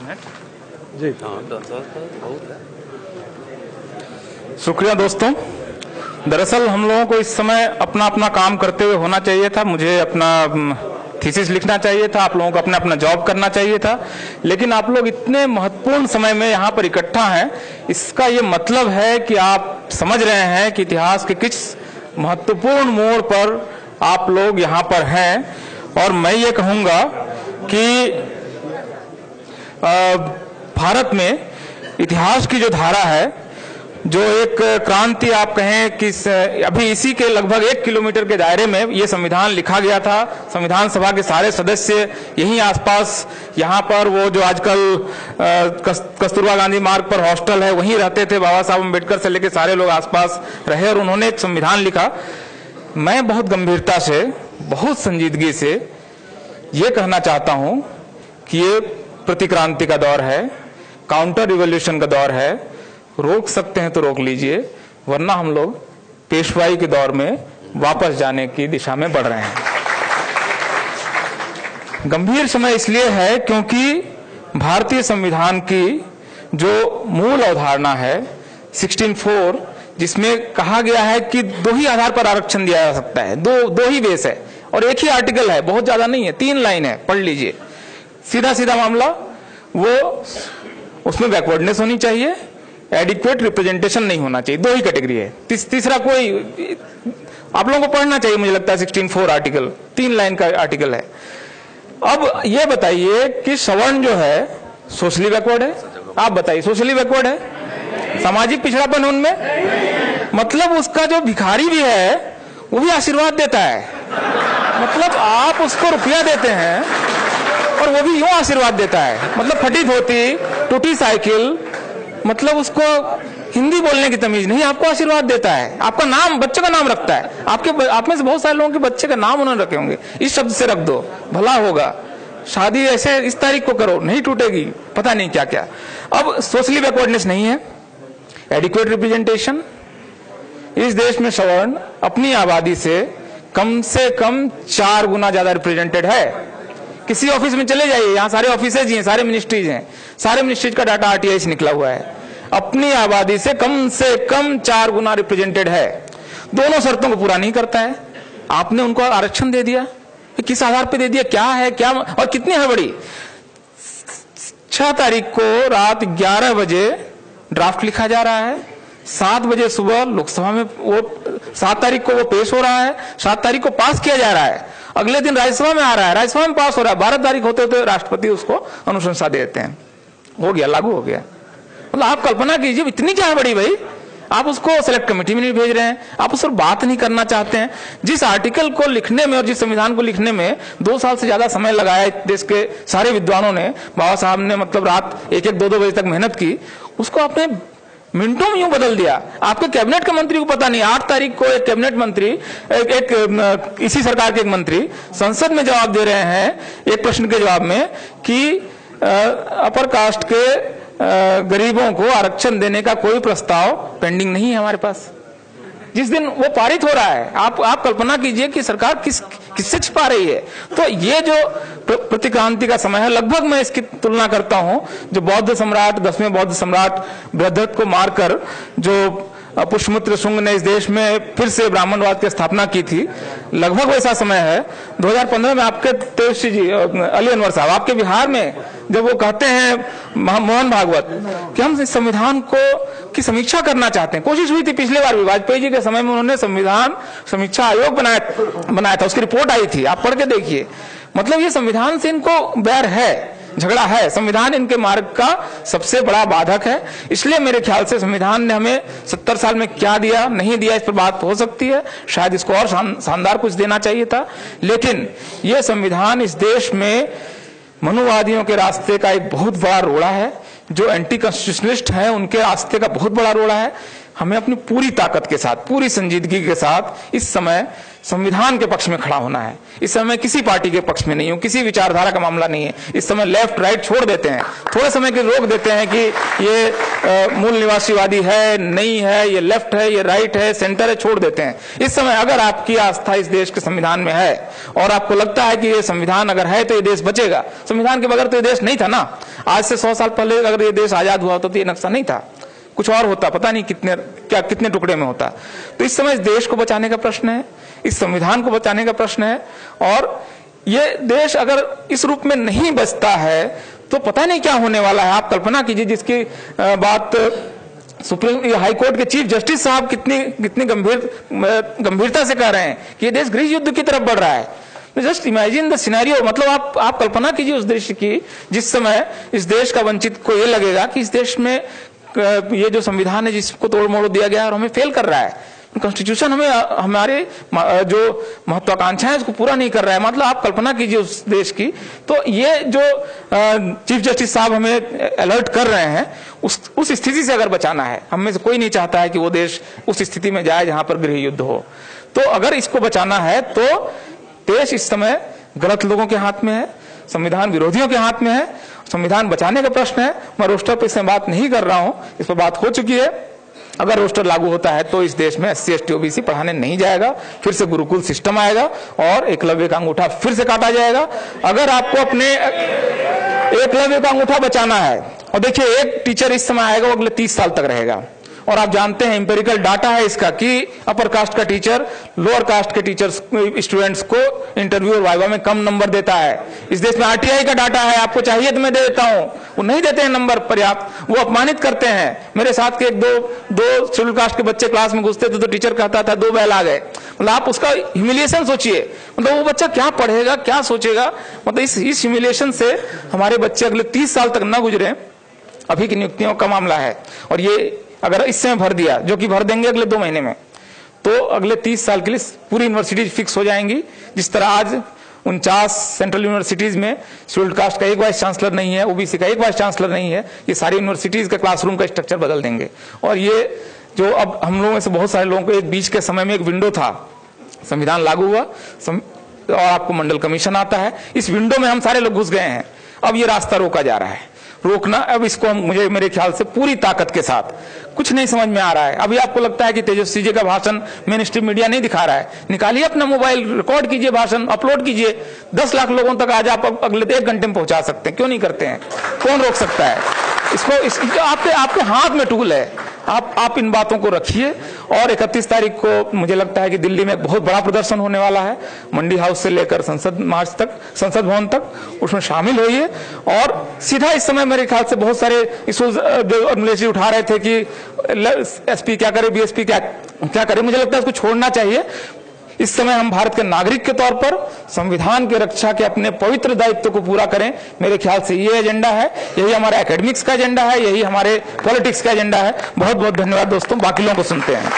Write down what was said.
Minute जी। हाँ, बहुत है। शुक्रिया दोस्तों। दरअसल हम लोगों को इस समय अपना अपना काम करते हुए होना चाहिए था। मुझे अपना थीसिस लिखना चाहिए था, आप लोगों को अपना अपना जॉब करना चाहिए था, लेकिन आप लोग इतने महत्वपूर्ण समय में यहाँ पर इकट्ठा हैं। इसका ये मतलब है कि आप समझ रहे हैं कि इतिहास के किस महत्वपूर्ण मोड़ पर आप लोग यहाँ पर हैं। और मैं ये कहूँगा कि भारत में इतिहास की जो धारा है, जो एक क्रांति आप कहें कि अभी इसी के लगभग 1 किलोमीटर के दायरे में ये संविधान लिखा गया था। संविधान सभा के सारे सदस्य यहीं आसपास, यहाँ पर वो जो आजकल कस्तूरबा गांधी मार्ग पर हॉस्टल है वहीं रहते थे। बाबा साहब अम्बेडकर से लेकर सारे लोग आसपास रहे और उन्होंने एक संविधान लिखा। मैं बहुत गंभीरता से, बहुत संजीदगी से ये कहना चाहता हूं कि ये प्रतिक्रांति का दौर है, काउंटर रिवॉल्यूशन का दौर है। रोक सकते हैं तो रोक लीजिए, वरना हम लोग पेशवाई के दौर में वापस जाने की दिशा में बढ़ रहे हैं। गंभीर समय इसलिए है क्योंकि भारतीय संविधान की जो मूल अवधारणा है 16(4), जिसमें कहा गया है कि 2 ही आधार पर आरक्षण दिया जा सकता है, दो ही बेस है और एक ही आर्टिकल है, बहुत ज्यादा नहीं है, 3 लाइन है, पढ़ लीजिए। सीधा सीधा मामला, वो उसमें बैकवर्डनेस होनी चाहिए, एडिक्वेट रिप्रेजेंटेशन नहीं होना चाहिए, 2 ही कैटेगरी है। तीसरा कोई आप लोगों को पढ़ना चाहिए, मुझे लगता है 16(4) आर्टिकल 3 लाइन का आर्टिकल है। अब ये बताइए कि सवर्ण जो है सोशली बैकवर्ड है? आप बताइए, सोशली बैकवर्ड है? सामाजिक पिछड़ापन उनमें, मतलब उसका जो भिखारी भी है वो भी आशीर्वाद देता है। मतलब आप उसको रुपया देते हैं और वो भी यूं आशीर्वाद देता है। मतलब फटी धोती, टूटी साइकिल, मतलब उसको हिंदी बोलने की तमीज नहीं, आपको आशीर्वाद देता है। आपका नाम, बच्चे का नाम रखता है। आप में से बहुत सारे लोगों के बच्चे का नाम उन्होंने रखे होंगे, इस शब्द से रख दो, भला होगा, शादी ऐसे इस तारीख को करो, नहीं टूटेगी, पता नहीं क्या क्या। अब सोशली बैकवर्डनेस नहीं है, एडिक्वेट रिप्रेजेंटेशन। इस देश में सवर्ण अपनी आबादी से कम 4 गुना ज्यादा रिप्रेजेंटेड है। किसी ऑफिस में चले जाइए, यहाँ सारे ऑफिसेज हैं, सारे मिनिस्ट्रीज हैं, सारे मिनिस्ट्रीज का डाटा आरटीआई से निकला हुआ है। अपनी आबादी से कम 4 गुना रिप्रेजेंटेड है। दोनों शर्तों को पूरा नहीं करता है। आपने उनको आरक्षण दे दिया, किस आधार पे दे दिया, क्या है, क्या और कितनी हड़बड़ी। 6 तारीख को रात 11 बजे ड्राफ्ट लिखा जा रहा है, 7 बजे सुबह लोकसभा में वो 7 तारीख को वो पेश हो रहा है, 7 तारीख को पास किया जा रहा है, अगले दिन राज्यसभा में आ रहा है, राज्यसभा में पास हो रहा है, 12 तारीख होते होते राष्ट्रपति उसको अनुशंसा दे देते हैं, हो गया, लागू हो गया। मतलब आप कल्पना कीजिए, इतनी क्या बड़ी भाई, आप उसको सेलेक्ट कमेटी में नहीं भेज रहे हैं, आप उस पर बात नहीं करना चाहते हैं। जिस आर्टिकल को लिखने में और जिस संविधान को लिखने में 2 साल से ज्यादा समय लगाया देश के सारे विद्वानों ने, बाबा साहब ने मतलब रात 1-1, 2-2 बजे तक मेहनत की, उसको आपने मिनटों में यूं बदल दिया। आपके कैबिनेट के मंत्री को पता नहीं, 8 तारीख को एक कैबिनेट मंत्री, एक इसी सरकार के एक मंत्री संसद में जवाब दे रहे हैं एक प्रश्न के जवाब में कि अपर कास्ट के गरीबों को आरक्षण देने का कोई प्रस्ताव पेंडिंग नहीं है हमारे पास। जिस दिन वो पारित हो रहा है, आप कल्पना कीजिए कि सरकार किससे छिपा रही है। तो ये जो प्रतिक्रांति का समय है, लगभग मैं इसकी तुलना करता हूं जो बौद्ध सम्राट, 10वें बौद्ध सम्राट बृहद्रथ को मारकर जो पुष्यमित्र शुंग ने इस देश में फिर से ब्राह्मणवाद की स्थापना की थी, लगभग वैसा समय है। 2015 में आपके तेजस्वी जी, अली अनवर साहब, आपके बिहार में जब वो कहते हैं मोहन भागवत कि हम इस संविधान को की समीक्षा करना चाहते हैं। कोशिश हुई थी पिछले बार भी, वाजपेयी जी के समय में उन्होंने संविधान समीक्षा आयोग बनाया था, उसकी रिपोर्ट आई थी, आप पढ़ के देखिए। मतलब ये संविधान से इनको बैर है, झगड़ा है, संविधान इनके मार्ग का सबसे बड़ा बाधक है। इसलिए मेरे ख्याल से संविधान ने हमें 70 साल में क्या दिया, नहीं दिया, इस पर बात हो सकती है, शायद इसको और शानदार कुछ देना चाहिए था। लेकिन यह संविधान इस देश में मनुवादियों के रास्ते का एक बहुत बड़ा रोड़ा है, जो एंटी कॉन्स्टिट्यूशनलिस्ट है उनके रास्ते का बहुत बड़ा रोड़ा है। हमें अपनी पूरी ताकत के साथ, पूरी संजीदगी के साथ इस समय संविधान के पक्ष में खड़ा होना है। इस समय किसी पार्टी के पक्ष में नहीं हूं, किसी विचारधारा का मामला नहीं है। इस समय लेफ्ट राइट छोड़ देते हैं, थोड़े समय के रोक देते हैं कि ये मूल निवासीवादी है, नहीं है, ये लेफ्ट है, ये राइट है, सेंटर है, छोड़ देते हैं। इस समय अगर आपकी आस्था इस देश के संविधान में है और आपको लगता है कि ये संविधान अगर है तो ये देश बचेगा, संविधान के बगैर तो ये देश नहीं था ना। आज से 100 साल पहले अगर ये देश आजाद हुआ होता तो ये नक्शा नहीं था, कुछ और होता, पता नहीं कितने टुकड़े में होता। तो इस समय इस देश को बचाने का प्रश्न है, इस संविधान को बचाने का प्रश्न है, और ये देश अगर इस रूप में नहीं बचता है तो पता नहीं क्या होने वाला है। आप कल्पना कीजिए, जिसकी बात सुप्रीम हाई कोर्ट के चीफ जस्टिस साहब कितनी गंभीरता से कह रहे हैं कि ये देश गृह युद्ध की तरफ बढ़ रहा है। जस्ट इमेजिन द सिनेरियो, मतलब आप कल्पना कीजिए उस देश की जिस समय इस देश का वंचित को ये लगेगा कि इस देश में ये जो संविधान है जिसको तोड़ मोड़ दिया गया और हमें फेल कर रहा है, कॉन्स्टिट्यूशन हमें हमारे जो महत्वाकांक्षाएं है उसको पूरा नहीं कर रहा है। मतलब आप कल्पना कीजिए उस देश की। तो ये जो चीफ जस्टिस साहब हमें अलर्ट कर रहे हैं, उस स्थिति से अगर बचाना है, हम में से कोई नहीं चाहता है कि वो देश उस स्थिति में जाए जहां पर गृह युद्ध हो। तो अगर इसको बचाना है तो देश इस समय गलत लोगों के हाथ में है, संविधान विरोधियों के हाथ में है। संविधान बचाने का प्रश्न है। मैं रोस्टर पर इसमें बात नहीं कर रहा हूं, इस पर बात हो चुकी है। अगर रोस्टर लागू होता है तो इस देश में SC ST OBC पढ़ाने नहीं जाएगा, फिर से गुरुकुल सिस्टम आएगा और एकलव्य का अंगूठा फिर से काटा जाएगा। अगर आपको अपने एकलव्य का अंगूठा बचाना है, और देखिए एक टीचर इस समय आएगा वो अगले 30 साल तक रहेगा, और आप जानते हैं इंपेरिकल डाटा है इसका कि अपर कास्ट का टीचर लोअर कास्ट के टीचर्स स्टूडेंट्स को इंटरव्यू और वाइवा में कम नंबर देता है। इस देश में RTI का डाटा है, आपको चाहिए तो मैं दे देता हूं, वो नहीं देते हैं नंबर पर्याप्त, वो अपमानित करते हैं। मेरे साथ के दो शेड्यूल कास्ट के बच्चे क्लास में घुसते थे तो टीचर कहता था 2 बैल आ गए। मतलब आप उसका ह्यूमिलिएशन सोचिए, मतलब वो बच्चा क्या पढ़ेगा, क्या सोचेगा। मतलब इस ह्यूमिलिएशन से हमारे बच्चे अगले 30 साल तक न गुजरे। अभी की नियुक्तियों का मामला है, और ये अगर इस समय भर दिया, जो कि भर देंगे अगले 2 महीने में, तो अगले 30 साल के लिए पूरी यूनिवर्सिटीज फिक्स हो जाएंगी। जिस तरह आज 49 सेंट्रल यूनिवर्सिटीज में शेड्यूल्ड कास्ट का एक वाइस चांसलर नहीं है, OBC का एक वाइस चांसलर नहीं है, ये सारी यूनिवर्सिटीज का क्लासरूम का स्ट्रक्चर बदल देंगे। और ये जो अब हम लोगों में से बहुत सारे लोगों को एक बीच के समय में एक विंडो था, संविधान लागू हुआ और आपको मंडल कमीशन आता है, इस विंडो में हम सारे लोग घुस गए हैं। अब ये रास्ता रोका जा रहा है, रोकना अब इसको मुझे मेरे ख्याल से पूरी ताकत के साथ, कुछ नहीं समझ में आ रहा है। अभी आपको लगता है कि तेजस्वी जी का भाषण मेन स्ट्रीम मीडिया नहीं दिखा रहा है, निकालिए अपना मोबाइल, रिकॉर्ड कीजिए भाषण, अपलोड कीजिए, 10 लाख लोगों तक आज आप अगले 1 घंटे में पहुंचा सकते हैं। क्यों नहीं करते हैं? कौन रोक सकता है इसको? आपके हाथ में टूल है। आप इन बातों को रखिए। और 31 तारीख को मुझे लगता है कि दिल्ली में एक बहुत बड़ा प्रदर्शन होने वाला है, मंडी हाउस से लेकर संसद मार्च तक, संसद भवन तक, उसमें शामिल होइए। और सीधा इस समय मेरे ख्याल से बहुत सारे इश्यूज जो अमलेश जी उठा रहे थे कि SP क्या करे, BSP क्या करे, मुझे लगता है उसको छोड़ना चाहिए। इस समय हम भारत के नागरिक के तौर पर संविधान की रक्षा के अपने पवित्र दायित्व को पूरा करें। मेरे ख्याल से ये एजेंडा है, यही हमारा एकेडमिक्स का एजेंडा है, यही हमारे पॉलिटिक्स का एजेंडा है। बहुत बहुत धन्यवाद दोस्तों, बाकी लोगों को सुनते हैं।